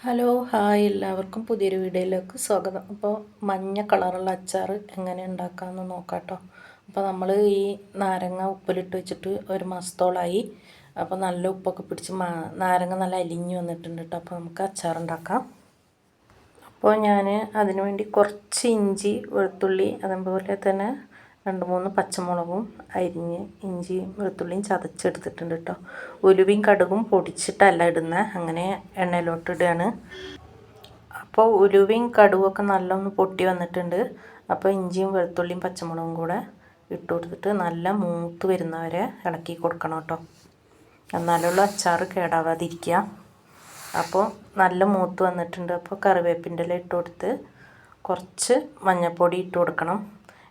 Hello hi എല്ലാവർക്കും പുതിയൊരു വീഡിയോയിലേക്ക് സ്വാഗതം. അപ്പോൾ മഞ്ഞ കളറുള്ള അച്ചാർ എങ്ങനെ ഉണ്ടാക്കാമെന്ന് നോക്കാം കേട്ടോ. അപ്പോൾ നമ്മൾ ഈ നാരങ്ങ ഉപ്പിലിട്ട് വെച്ചിട്ട് ഒരു മാസത്തോളമായി. അപ്പോൾ നല്ല ഉപ്പൊക്കെ പിടിച്ച് നാരങ്ങ നല്ല അലിഞ്ഞ് വന്നിട്ടുണ്ട് കേട്ടോ. അപ്പോൾ നമുക്ക് അച്ചാർ ഉണ്ടാക്കാം. അപ്പോൾ ഞാൻ അതിനു വേണ്ടി കുറച്ച് ഇഞ്ചി വെളുത്തുള്ളി അതുപോലെ തന്നെ 2-3 പച്ചമുളകും അരിഞ്ഞ് ഇഞ്ചിയും വെളുത്തുള്ളിയും ചതച്ചെടുത്തിട്ടുണ്ട് കേട്ടോ. ഉലുവയും കടുകും പൊടിച്ചിട്ടല്ല ഇടുന്നത്, അങ്ങനെ എണ്ണയിലോട്ട് ഇടുകയാണ്. അപ്പോൾ ഉലുവയും കടുകൊക്കെ നല്ലൊന്ന് പൊട്ടി വന്നിട്ടുണ്ട്. അപ്പോൾ ഇഞ്ചിയും വെളുത്തുള്ളിയും പച്ചമുളകും കൂടെ ഇട്ട് കൊടുത്തിട്ട് നല്ല മൂത്ത് വരുന്നവരെ ഇളക്കി കൊടുക്കണം കേട്ടോ. എന്നാലുള്ള അച്ചാർ കേടാവാതിരിക്കുക. അപ്പോൾ നല്ല മൂത്ത് വന്നിട്ടുണ്ട്. അപ്പോൾ കറിവേപ്പിൻ്റെ ഇല ഇട്ട് കൊടുത്ത് കുറച്ച് മഞ്ഞൾപ്പൊടി ഇട്ട് കൊടുക്കണം.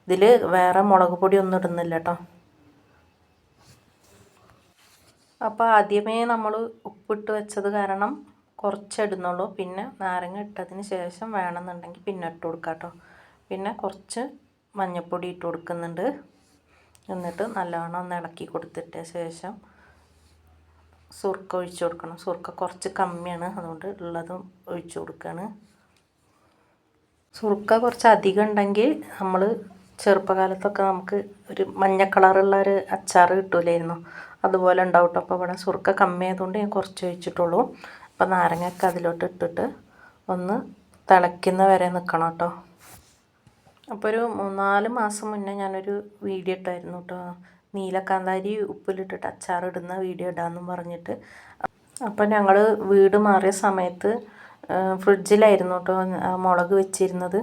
ഇതിൽ വേറെ മുളക് പൊടി ഒന്നും ഇടുന്നില്ല കേട്ടോ. അപ്പോൾ ആദ്യമേ നമ്മൾ ഉപ്പിട്ട് വെച്ചത് കാരണം കുറച്ച് ഇടുന്നുള്ളൂ. പിന്നെ നാരങ്ങ ഇട്ടതിന് ശേഷം വേണമെന്നുണ്ടെങ്കിൽ പിന്നെ ഇട്ട് കൊടുക്കാം കേട്ടോ. പിന്നെ കുറച്ച് മഞ്ഞൾപ്പൊടി ഇട്ട് കൊടുക്കുന്നുണ്ട്. എന്നിട്ട് നല്ലവണ്ണം ഒന്ന് ഇളക്കി കൊടുത്തിട്ട് ശേഷം സുർക്ക ഒഴിച്ച് കൊടുക്കണം. സുർക്ക കുറച്ച് കമ്മിയാണ്, അതുകൊണ്ട് ഉള്ളതും ഒഴിച്ച് കൊടുക്കുകയാണ്. സുർക്ക കുറച്ച് അധികം ഉണ്ടെങ്കിൽ നമ്മൾ ചെറുപ്പകാലത്തൊക്കെ നമുക്ക് ഒരു മഞ്ഞ കളറുള്ള ഒരു അച്ചാർ കിട്ടൂലായിരുന്നു, അതുപോലെ ഉണ്ടാവും കേട്ടോ. അപ്പോൾ ഇവിടെ സുർക്ക കമ്മിയായതുകൊണ്ട് ഞാൻ കുറച്ച് ഒഴിച്ചിട്ടുള്ളൂ. അപ്പോൾ നാരങ്ങയൊക്കെ അതിലോട്ട് ഇട്ടിട്ട് ഒന്ന് തിളയ്ക്കുന്ന വരെ നിൽക്കണം കേട്ടോ. അപ്പോൾ ഒരു 3-4 മാസം മുന്നേ ഞാനൊരു വീഡിയോ ഇട്ടായിരുന്നു കേട്ടോ, നീലക്കാന്താരി ഉപ്പിലിട്ടിട്ട് അച്ചാർ ഇടുന്ന വീഡിയോ ഇടാമെന്നും പറഞ്ഞിട്ട്. അപ്പോൾ ഞങ്ങൾ വീട് മാറിയ സമയത്ത് ഫ്രിഡ്ജിലായിരുന്നു കേട്ടോ മുളക് വെച്ചിരുന്നത്.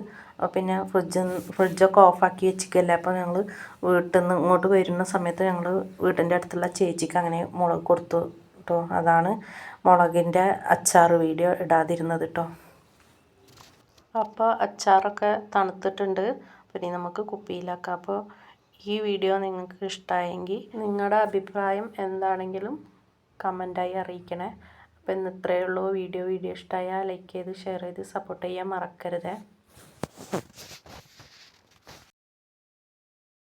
പിന്നെ ഫ്രിഡ്ജൊക്കെ ഓഫാക്കി വെച്ചിരിക്കല്ലേ. അപ്പോൾ ഞങ്ങൾ വീട്ടിൽ നിന്ന് ഇങ്ങോട്ട് വരുന്ന സമയത്ത് ഞങ്ങൾ വീടിൻ്റെ അടുത്തുള്ള ചേച്ചിക്ക് അങ്ങനെ മുളക് കൊടുത്തു കേട്ടോ. അതാണ് മുളകിൻ്റെ അച്ചാർ വീഡിയോ ഇടാതിരുന്നത് കേട്ടോ. അപ്പോൾ അച്ചാറൊക്കെ തണുത്തിട്ടുണ്ട്. പിന്നെ നമുക്ക് കുപ്പിയിലാക്കാം. അപ്പോൾ ഈ വീഡിയോ നിങ്ങൾക്ക് ഇഷ്ടമായെങ്കിൽ നിങ്ങളുടെ അഭിപ്രായം എന്താണെങ്കിലും കമൻറ്റായി അറിയിക്കണേ. അപ്പോൾ ഇന്ന് ഇത്രയേ ഉള്ളൂ വീഡിയോ ഇഷ്ടമായാൽ ലൈക്ക് ചെയ്ത് ഷെയർ ചെയ്ത് സപ്പോർട്ട് ചെയ്യാൻ മറക്കരുത്.